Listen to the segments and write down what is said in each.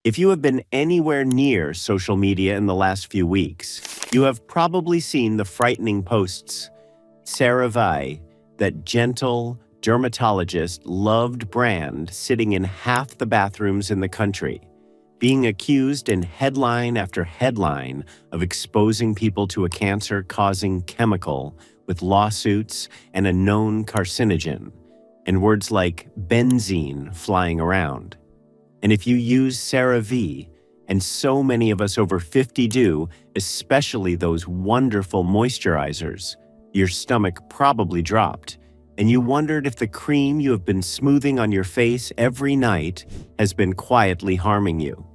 If you have been anywhere near social media in the last few weeks, you have probably seen the frightening posts. CeraVe, that gentle, dermatologist-loved brand sitting in half the bathrooms in the country, being accused in headline after headline of exposing people to a cancer-causing chemical with lawsuits and a known carcinogen, and words like benzene flying around. And if you use CeraVe, and so many of us over 50 do, especially those wonderful moisturizers, your stomach probably dropped, and you wondered if the cream you have been smoothing on your face every night has been quietly harming you.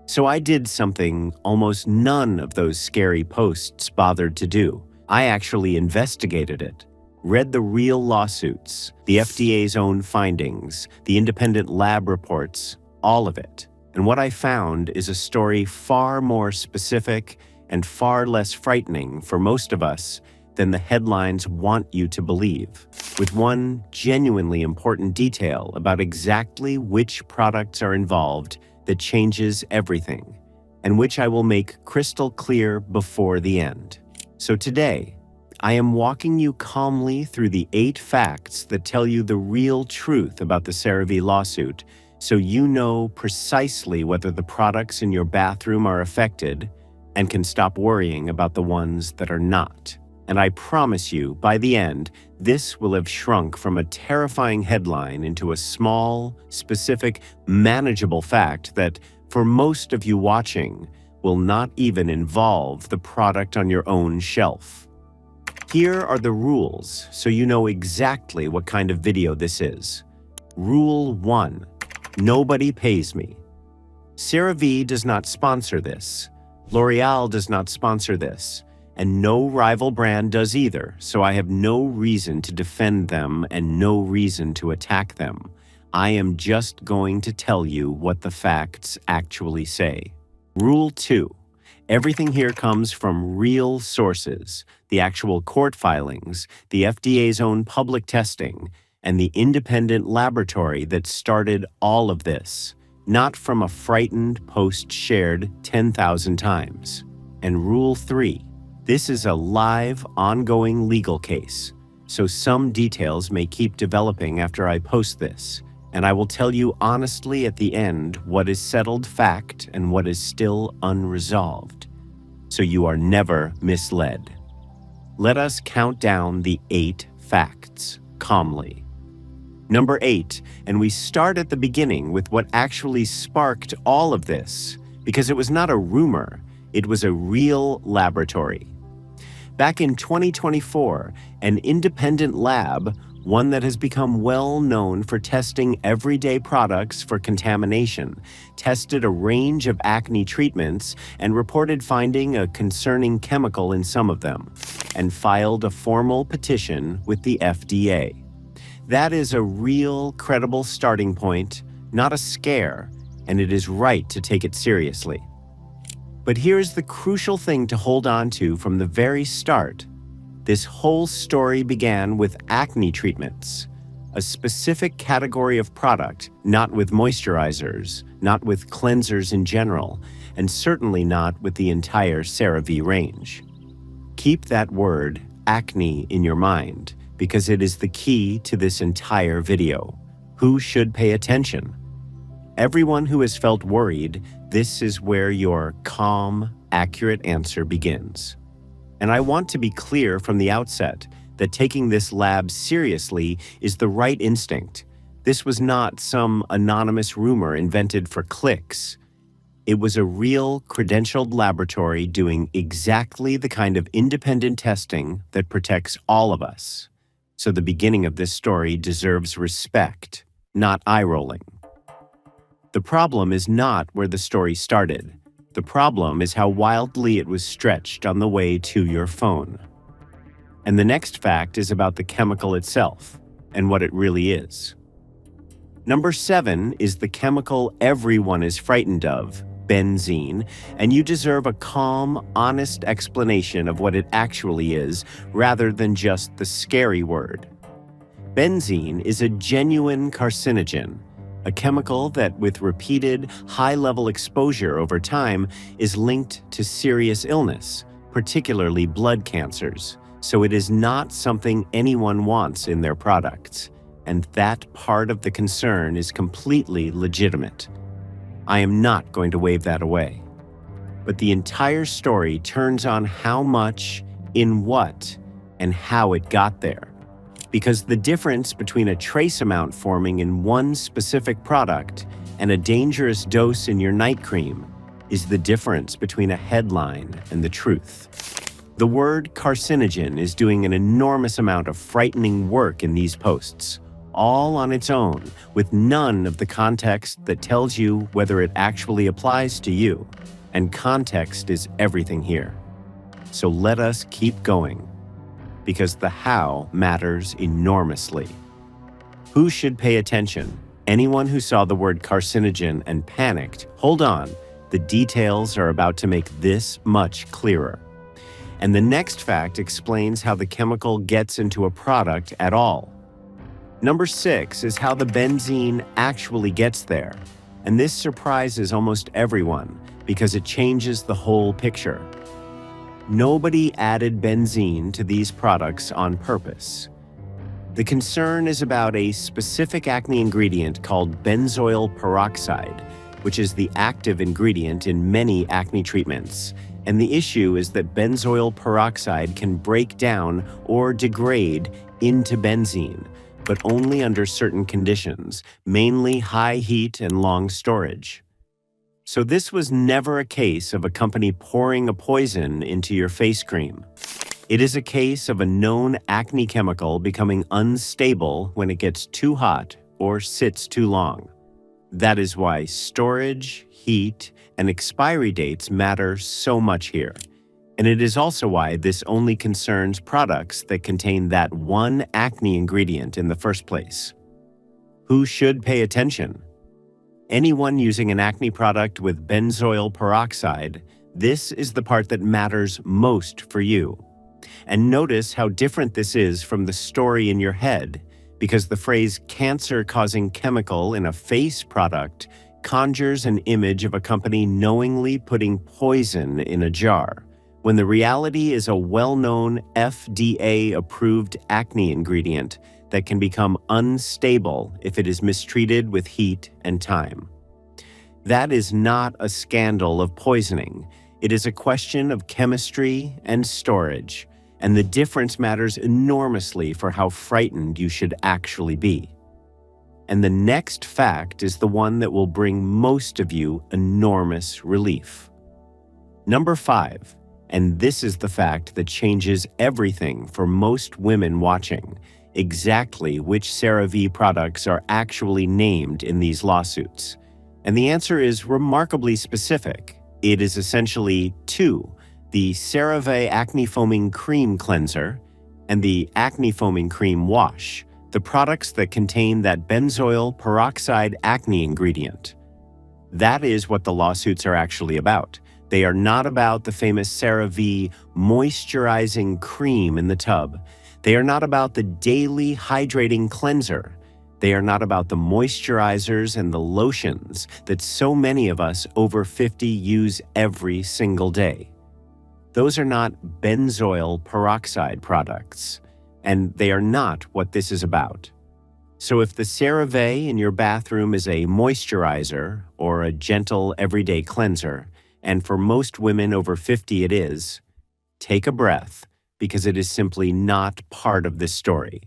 So I did something almost none of those scary posts bothered to do. I actually investigated it, read the real lawsuits, the FDA's own findings, the independent lab reports, all of it. And what I found is a story far more specific and far less frightening for most of us than the headlines want you to believe, with one genuinely important detail about exactly which products are involved that changes everything, and which I will make crystal clear before the end. So today, I am walking you calmly through the 8 facts that tell you the real truth about the CeraVe lawsuit, so you know precisely whether the products in your bathroom are affected and can stop worrying about the ones that are not. And I promise you, by the end, this will have shrunk from a terrifying headline into a small, specific, manageable fact that, for most of you watching, will not even involve the product on your own shelf. Here are the rules, so you know exactly what kind of video this is. Rule 1. Nobody pays me. CeraVe does not sponsor this. L'Oreal does not sponsor this. And no rival brand does either, so I have no reason to defend them and no reason to attack them. I am just going to tell you what the facts actually say. Rule 2. Everything here comes from real sources, the actual court filings, the FDA's own public testing, and the independent laboratory that started all of this, not from a frightened post shared 10,000 times. And Rule 3. This is a live, ongoing legal case, so some details may keep developing after I post this, and I will tell you honestly at the end what is settled fact and what is still unresolved, so you are never misled. Let us count down the 8 facts calmly. Number 8, and we start at the beginning with what actually sparked all of this, because it was not a rumor, it was a real laboratory. Back in 2024, an independent lab, one that has become well known for testing everyday products for contamination, tested a range of acne treatments and reported finding a concerning chemical in some of them, and filed a formal petition with the FDA. That is a real, credible starting point, not a scare, and it is right to take it seriously. But here's the crucial thing to hold on to from the very start. This whole story began with acne treatments, a specific category of product, not with moisturizers, not with cleansers in general, and certainly not with the entire CeraVe range. Keep that word, acne, in your mind, because it is the key to this entire video. Who should pay attention? Everyone who has felt worried, this is where your calm, accurate answer begins. And I want to be clear from the outset that taking this lab seriously is the right instinct. This was not some anonymous rumor invented for clicks. It was a real, credentialed laboratory doing exactly the kind of independent testing that protects all of us. So the beginning of this story deserves respect, not eye-rolling. The problem is not where the story started. The problem is how wildly it was stretched on the way to your phone. And the next fact is about the chemical itself and what it really is. Number 7 is the chemical everyone is frightened of, benzene, and you deserve a calm, honest explanation of what it actually is rather than just the scary word. Benzene is a genuine carcinogen. a chemical that, with repeated, high-level exposure over time, is linked to serious illness, particularly blood cancers. So it is not something anyone wants in their products, and that part of the concern is completely legitimate. I am not going to wave that away. But the entire story turns on how much, in what, and how it got there. Because the difference between a trace amount forming in one specific product and a dangerous dose in your night cream is the difference between a headline and the truth. The word carcinogen is doing an enormous amount of frightening work in these posts, all on its own, with none of the context that tells you whether it actually applies to you. And context is everything here. So let us keep going, because the how matters enormously. Who should pay attention? Anyone who saw the word carcinogen and panicked. Hold on, the details are about to make this much clearer. And the next fact explains how the chemical gets into a product at all. Number 6 is how the benzene actually gets there. And this surprises almost everyone because it changes the whole picture. Nobody added benzene to these products on purpose. The concern is about a specific acne ingredient called benzoyl peroxide, which is the active ingredient in many acne treatments. And the issue is that benzoyl peroxide can break down or degrade into benzene, but only under certain conditions, mainly high heat and long storage. So this was never a case of a company pouring a poison into your face cream. It is a case of a known acne chemical becoming unstable when it gets too hot or sits too long. That is why storage, heat, and expiry dates matter so much here. And it is also why this only concerns products that contain that one acne ingredient in the first place. Who should pay attention? Anyone using an acne product with benzoyl peroxide, this is the part that matters most for you. And notice how different this is from the story in your head, because the phrase cancer-causing chemical in a face product conjures an image of a company knowingly putting poison in a jar, when the reality is a well-known FDA-approved acne ingredient that can become unstable if it is mistreated with heat and time. That is not a scandal of poisoning. It is a question of chemistry and storage, and the difference matters enormously for how frightened you should actually be. And the next fact is the one that will bring most of you enormous relief. Number 5, and this is the fact that changes everything for most women watching, exactly which CeraVe products are actually named in these lawsuits. And the answer is remarkably specific. It is essentially 2, the CeraVe Acne Foaming Cream Cleanser and the Acne Foaming Cream Wash, the products that contain that benzoyl peroxide acne ingredient. That is what the lawsuits are actually about. They are not about the famous CeraVe moisturizing cream in the tub. They are not about the daily hydrating cleanser. They are not about the moisturizers and the lotions that so many of us over 50 use every single day. Those are not benzoyl peroxide products, and they are not what this is about. So if the CeraVe in your bathroom is a moisturizer or a gentle everyday cleanser, and for most women over 50 it is, take a breath, because it is simply not part of this story.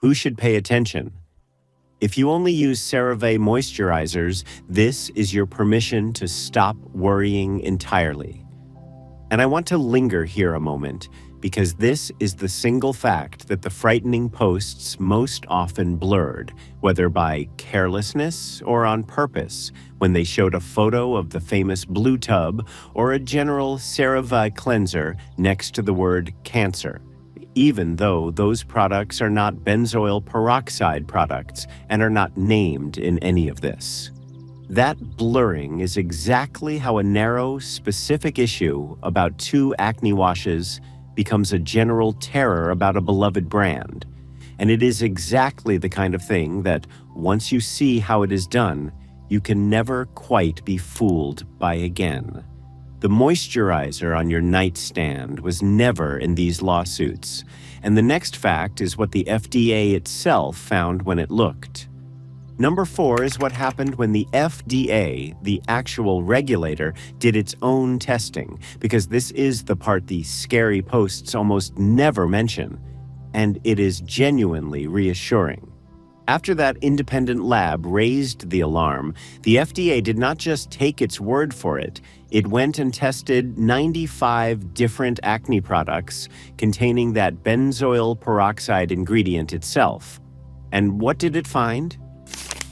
Who should pay attention? If you only use CeraVe moisturizers, this is your permission to stop worrying entirely. And I want to linger here a moment, because this is the single fact that the frightening posts most often blurred, whether by carelessness or on purpose, when they showed a photo of the famous blue tub or a general CeraVe cleanser next to the word cancer, even though those products are not benzoyl peroxide products and are not named in any of this. That blurring is exactly how a narrow, specific issue about 2 acne washes becomes a general terror about a beloved brand. And it is exactly the kind of thing that, once you see how it is done, you can never quite be fooled by again. The moisturizer on your nightstand was never in these lawsuits, and the next fact is what the FDA itself found when it looked. Number 4 is what happened when the FDA, the actual regulator, did its own testing, because this is the part the scary posts almost never mention, and it is genuinely reassuring. After that independent lab raised the alarm, the FDA did not just take its word for it. It went and tested 95 different acne products containing that benzoyl peroxide ingredient itself. And what did it find?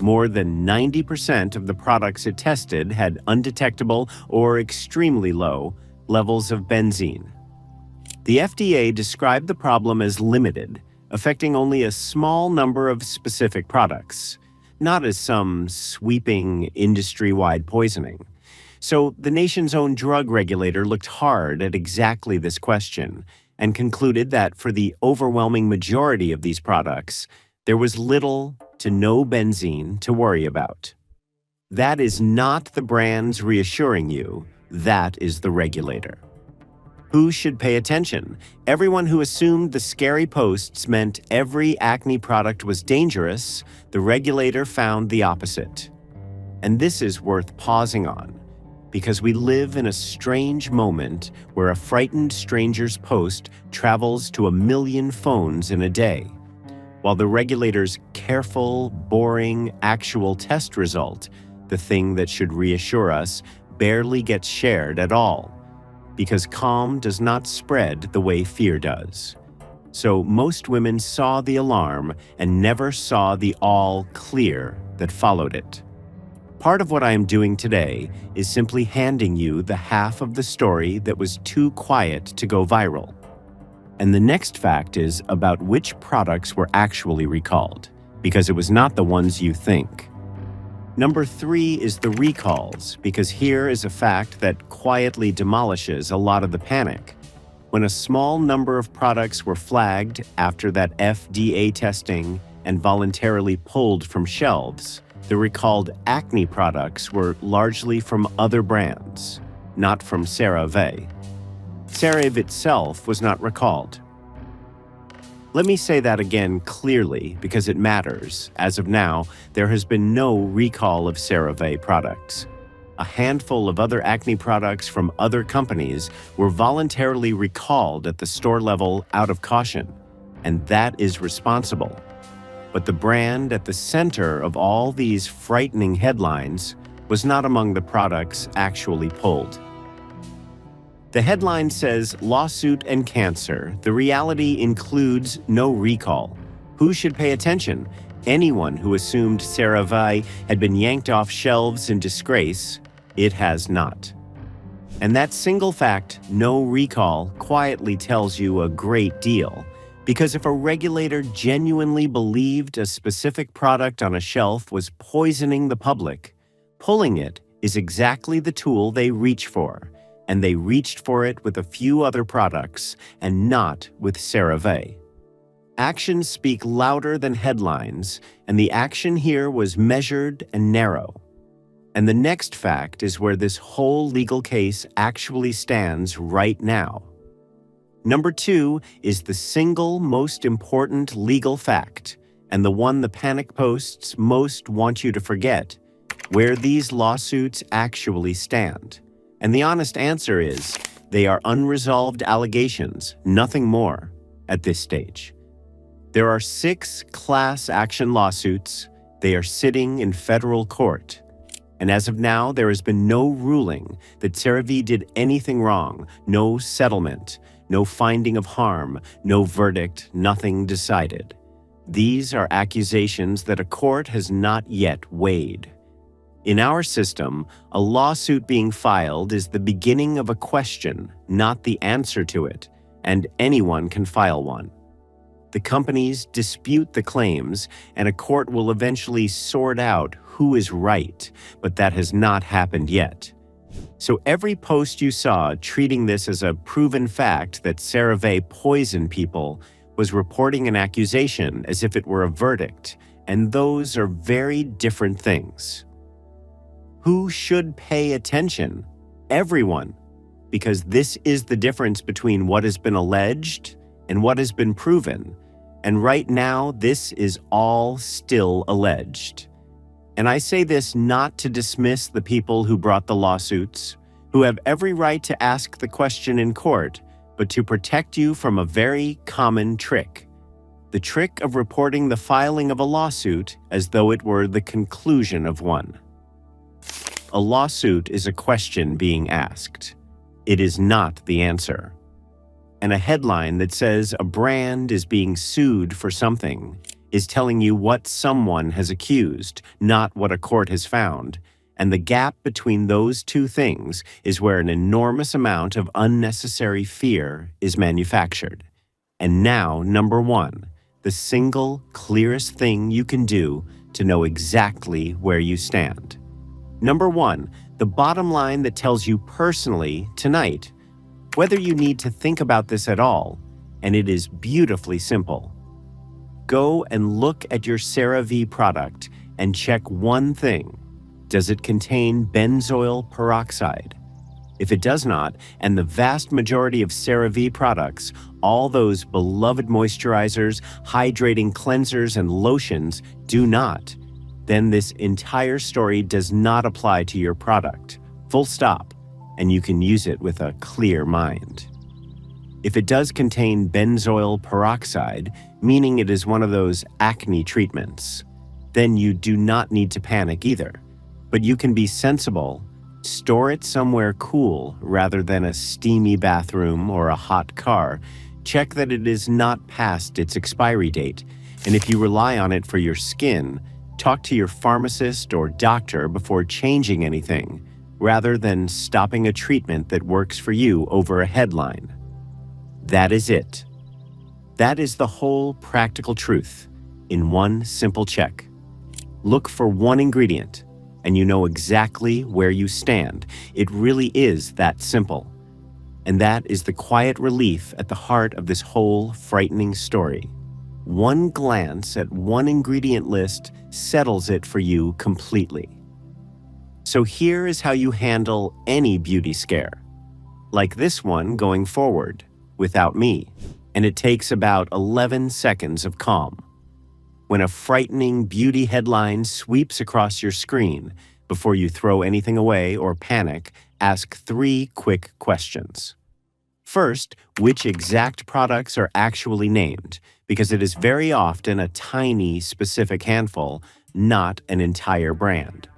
More than 90% of the products it tested had undetectable or extremely low levels of benzene. The FDA described the problem as limited, affecting only a small number of specific products, not as some sweeping industry-wide poisoning. So the nation's own drug regulator looked hard at exactly this question and concluded that for the overwhelming majority of these products, there was little to no benzene to worry about. That is not the brands reassuring you, that is the regulator. Who should pay attention? Everyone who assumed the scary posts meant every acne product was dangerous. The regulator found the opposite. And this is worth pausing on, because we live in a strange moment where a frightened stranger's post travels to 1 million phones in a day, while the regulator's careful, boring, actual test result, the thing that should reassure us, barely gets shared at all. Because calm does not spread the way fear does. So most women saw the alarm and never saw the all clear that followed it. Part of what I am doing today is simply handing you the half of the story that was too quiet to go viral. And the next fact is about which products were actually recalled, because it was not the ones you think. Number 3 is the recalls, because here is a fact that quietly demolishes a lot of the panic. When a small number of products were flagged after that FDA testing and voluntarily pulled from shelves, the recalled acne products were largely from other brands, not from CeraVe. CeraVe itself was not recalled. Let me say that again clearly because it matters. As of now, there has been no recall of CeraVe products. A handful of other acne products from other companies were voluntarily recalled at the store level out of caution, and that is responsible. But the brand at the center of all these frightening headlines was not among the products actually pulled. The headline says, "Lawsuit and Cancer. The reality includes no recall." Who should pay attention? Anyone who assumed CeraVe had been yanked off shelves in disgrace. It has not. And that single fact, no recall, quietly tells you a great deal. Because if a regulator genuinely believed a specific product on a shelf was poisoning the public, pulling it is exactly the tool they reach for. And they reached for it with a few other products, and not with CeraVe. Actions speak louder than headlines, and the action here was measured and narrow. And the next fact is where this whole legal case actually stands right now. Number 2 is the single most important legal fact, and the one the panic posts most want you to forget, where these lawsuits actually stand. And the honest answer is, they are unresolved allegations, nothing more, at this stage. There are 6 class action lawsuits. They are sitting in federal court. And as of now, there has been no ruling that CeraVe did anything wrong, no settlement, no finding of harm, no verdict, nothing decided. These are accusations that a court has not yet weighed. In our system, a lawsuit being filed is the beginning of a question, not the answer to it, and anyone can file one. The companies dispute the claims, and a court will eventually sort out who is right, but that has not happened yet. So every post you saw treating this as a proven fact that CeraVe poisoned people was reporting an accusation as if it were a verdict, and those are very different things. Who should pay attention? Everyone, because this is the difference between what has been alleged and what has been proven. And right now, this is all still alleged. And I say this not to dismiss the people who brought the lawsuits, who have every right to ask the question in court, but to protect you from a very common trick. The trick of reporting the filing of a lawsuit as though it were the conclusion of one. A lawsuit is a question being asked. It is not the answer. And a headline that says a brand is being sued for something is telling you what someone has accused, not what a court has found. And the gap between those two things is where an enormous amount of unnecessary fear is manufactured. And now, number one, the single clearest thing you can do to know exactly where you stand. Number one, the bottom line that tells you personally tonight whether you need to think about this at all, and it is beautifully simple. Go and look at your CeraVe product and check one thing. Does it contain benzoyl peroxide? If it does not, and the vast majority of CeraVe products, all those beloved moisturizers, hydrating cleansers, and lotions do not, then this entire story does not apply to your product. Full stop. And you can use it with a clear mind. If it does contain benzoyl peroxide, meaning it is one of those acne treatments, then you do not need to panic either. But you can be sensible, store it somewhere cool rather than a steamy bathroom or a hot car. Check that it is not past its expiry date, and if you rely on it for your skin, talk to your pharmacist or doctor before changing anything, rather than stopping a treatment that works for you over a headline. That is it. That is the whole practical truth in one simple check. Look for one ingredient, and you know exactly where you stand. It really is that simple. And that is the quiet relief at the heart of this whole frightening story. One glance at one ingredient list settles it for you completely. So here is how you handle any beauty scare, like this one going forward, without me, and it takes about 11 seconds of calm. When a frightening beauty headline sweeps across your screen, before you throw anything away or panic, ask 3 quick questions. First, which exact products are actually named, because it is very often a tiny, specific handful, not an entire brand.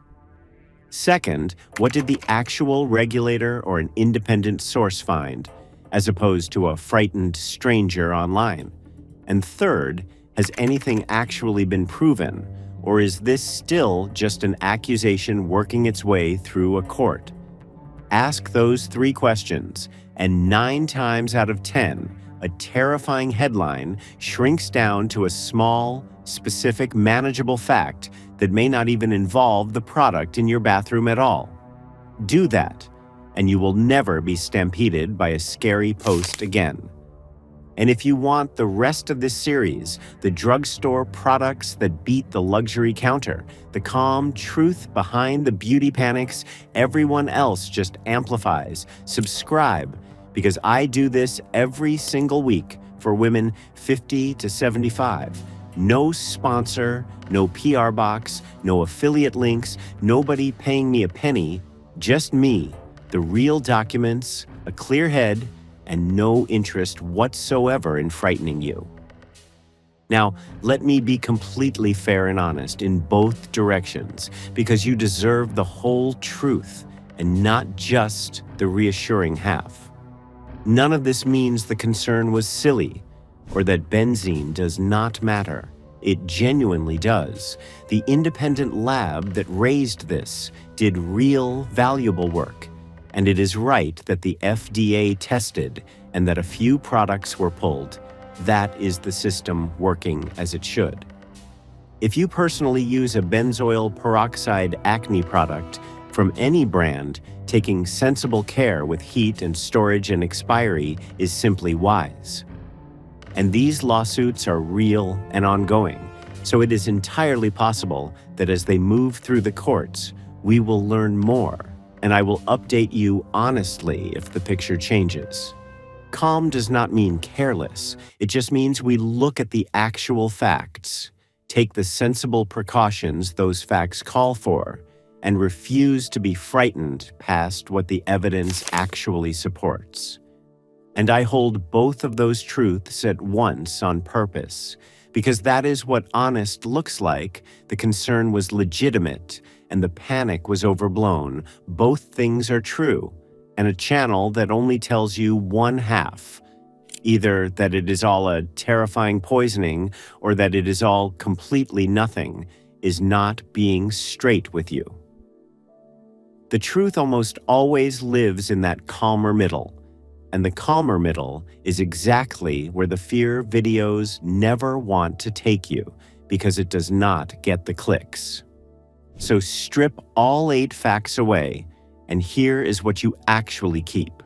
Second, what did the actual regulator or an independent source find, as opposed to a frightened stranger online? And third, has anything actually been proven, or is this still just an accusation working its way through a court? Ask those 3 questions, and 9 times out of 10, a terrifying headline shrinks down to a small, specific, manageable fact that may not even involve the product in your bathroom at all. Do that, and you will never be stampeded by a scary post again. And if you want the rest of this series, the drugstore products that beat the luxury counter, the calm truth behind the beauty panics everyone else just amplifies, subscribe, because I do this every single week for women 50 to 75. No sponsor, no PR box, no affiliate links, nobody paying me a penny, just me, the real documents, a clear head, and no interest whatsoever in frightening you. Now, let me be completely fair and honest in both directions, because you deserve the whole truth and not just the reassuring half. None of this means the concern was silly or that benzene does not matter. It genuinely does. The independent lab that raised this did real, valuable work, and it is right that the FDA tested and that a few products were pulled. That is the system working as it should. If you personally use a benzoyl peroxide acne product from any brand, taking sensible care with heat and storage and expiry is simply wise. And these lawsuits are real and ongoing, so it is entirely possible that as they move through the courts, we will learn more, and I will update you honestly if the picture changes. Calm does not mean careless. It just means we look at the actual facts, take the sensible precautions those facts call for, and refuse to be frightened past what the evidence actually supports. And I hold both of those truths at once on purpose, because that is what honest looks like. The concern was legitimate, and the panic was overblown. Both things are true, and a channel that only tells you one half, either that it is all a terrifying poisoning or that it is all completely nothing, is not being straight with you. The truth almost always lives in that calmer middle, and the calmer middle is exactly where the fear videos never want to take you because it does not get the clicks. So strip all 8 facts away, and here is what you actually keep.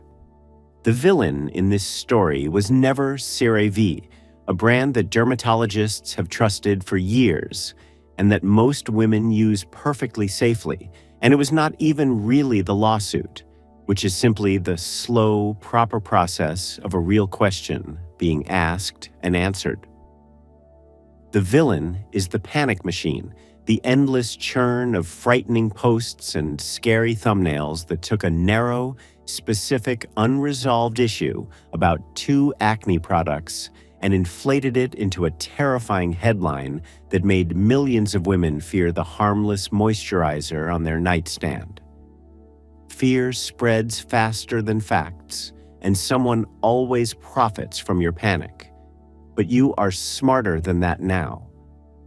The villain in this story was never CeraVe, a brand that dermatologists have trusted for years and that most women use perfectly safely, and it was not even really the lawsuit, which is simply the slow, proper process of a real question being asked and answered. The villain is the panic machine, the endless churn of frightening posts and scary thumbnails that took a narrow, specific, unresolved issue about 2 acne products and inflated it into a terrifying headline that made millions of women fear the harmless moisturizer on their nightstand. Fear spreads faster than facts, and someone always profits from your panic. But you are smarter than that now.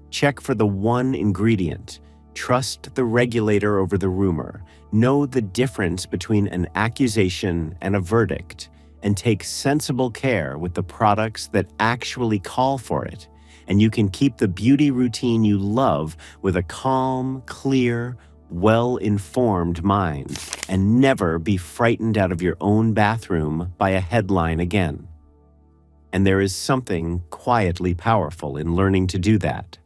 Check for the one ingredient. Trust the regulator over the rumor. Know the difference between an accusation and a verdict, and take sensible care with the products that actually call for it. And you can keep the beauty routine you love with a calm, clear, well-informed mind, and never be frightened out of your own bathroom by a headline again. And there is something quietly powerful in learning to do that.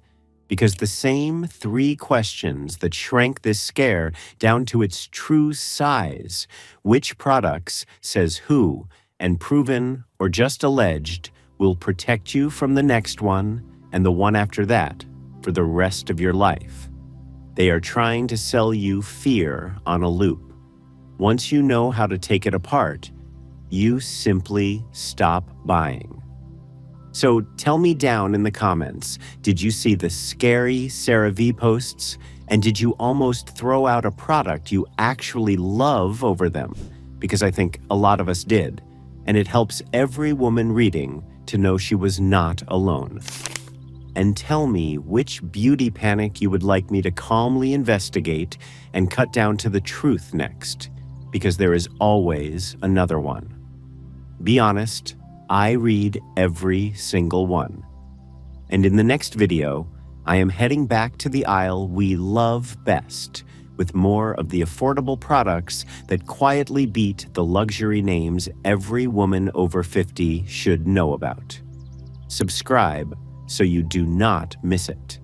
Because the same 3 questions that shrank this scare down to its true size, which products, says who, and proven or just alleged, will protect you from the next one and the one after that for the rest of your life. They are trying to sell you fear on a loop. Once you know how to take it apart, you simply stop buying. So tell me down in the comments, did you see the scary CeraVe posts? And did you almost throw out a product you actually love over them? Because I think a lot of us did. And it helps every woman reading to know she was not alone. And tell me which beauty panic you would like me to calmly investigate and cut down to the truth next, because there is always another one. Be honest, I read every single one. And in the next video, I am heading back to the aisle we love best, with more of the affordable products that quietly beat the luxury names every woman over 50 should know about. Subscribe so you do not miss it.